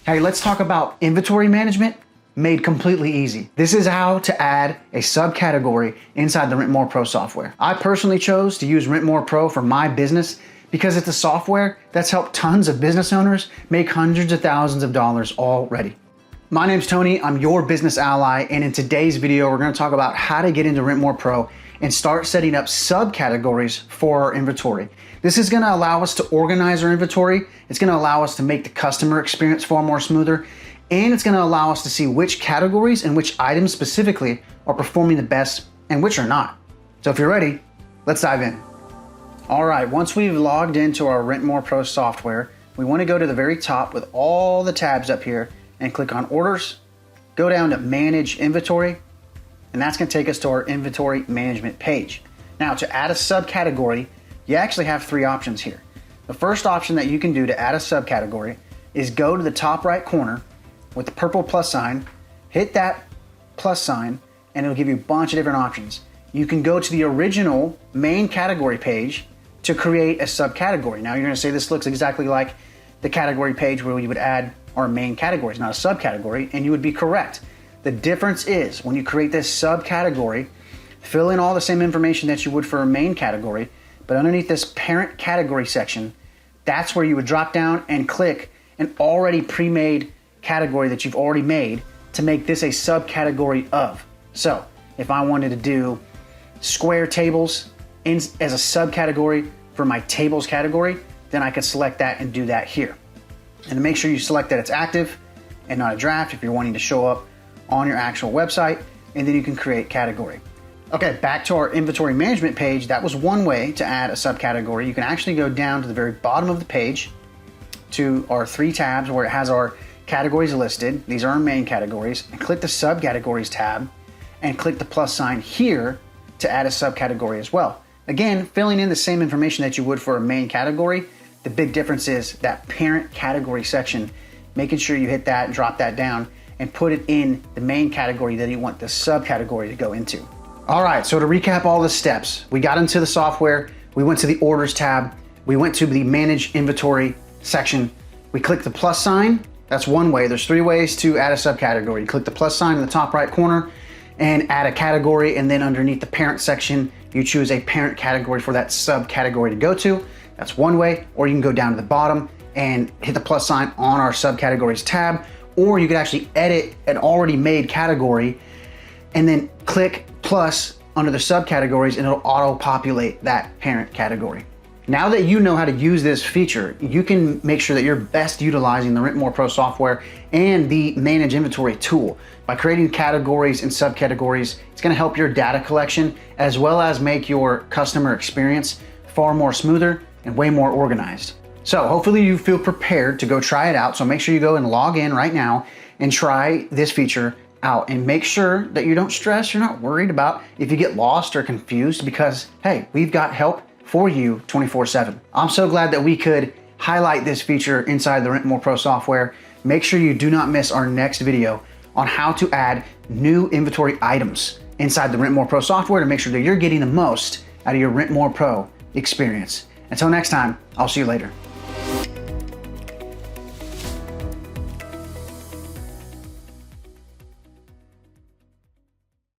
Hey, let's talk about inventory management made completely easy. This is how to add a subcategory inside the Rent More Pro software. I personally chose to use Rent More Pro for my business because it's a software that's helped tons of business owners make hundreds of thousands of dollars already. My name's Tony, I'm your business ally, and in today's video, we're gonna talk about how to get into Rent More Pro and start setting up subcategories for our inventory. This is gonna allow us to organize our inventory. It's gonna allow us to make the customer experience far more smoother, and it's gonna allow us to see which categories and which items specifically are performing the best and which are not. So if you're ready, let's dive in. All right, once we've logged into our Rent More Pro software, we wanna go to the very top with all the tabs up here and click on Orders, go down to Manage Inventory, and that's gonna take us to our inventory management page. Now, to add a subcategory, you actually have three options here. The first option that you can do to add a subcategory is go to the top right corner with the purple plus sign, hit that plus sign, and it'll give you a bunch of different options. You can go to the original main category page to create a subcategory. Now, you're gonna say this looks exactly like the category page where you would add our main categories, not a subcategory, and you would be correct. The difference is when you create this subcategory, fill in all the same information that you would for a main category, but underneath this parent category section, that's where you would drop down and click an already pre-made category that you've already made to make this a subcategory of. So if I wanted to do square tables as a subcategory for my tables category, then I could select that and do that here. And to make sure you select that it's active and not a draft if you're wanting to show up on your actual website, and then you can create category. Okay, back to our inventory management page. That was one way to add a subcategory. You can actually go down to the very bottom of the page to our three tabs where it has our categories listed. These are our main categories, and click the subcategories tab and click the plus sign here to add a subcategory as well. Again, filling in the same information that you would for a main category. The big difference is that parent category section, making sure you hit that, drop that down, and put it in the main category that you want the subcategory to go into. All right, so to recap all the steps, we got into the software, we went to the Orders tab, we went to the Manage Inventory section, we clicked the plus sign. That's one way. There's three ways to add a subcategory. You click the plus sign in the top right corner and add a category, and then underneath the parent section, you choose a parent category for that subcategory to go to. That's one way, or you can go down to the bottom and hit the plus sign on our subcategories tab, or you could actually edit an already made category and then click plus under the subcategories and it'll auto-populate that parent category. Now that you know how to use this feature, you can make sure that you're best utilizing the Rent More Pro software and the Manage Inventory tool. By creating categories and subcategories, it's gonna help your data collection as well as make your customer experience far more smoother and way more organized. So hopefully you feel prepared to go try it out. So make sure you go and log in right now and try this feature out, and make sure that you don't stress, you're not worried about if you get lost or confused, because hey, we've got help for you 24/7. I'm so glad that we could highlight this feature inside the Rent More Pro software. Make sure you do not miss our next video on how to add new inventory items inside the Rent More Pro software to make sure that you're getting the most out of your Rent More Pro experience. Until next time, I'll see you later.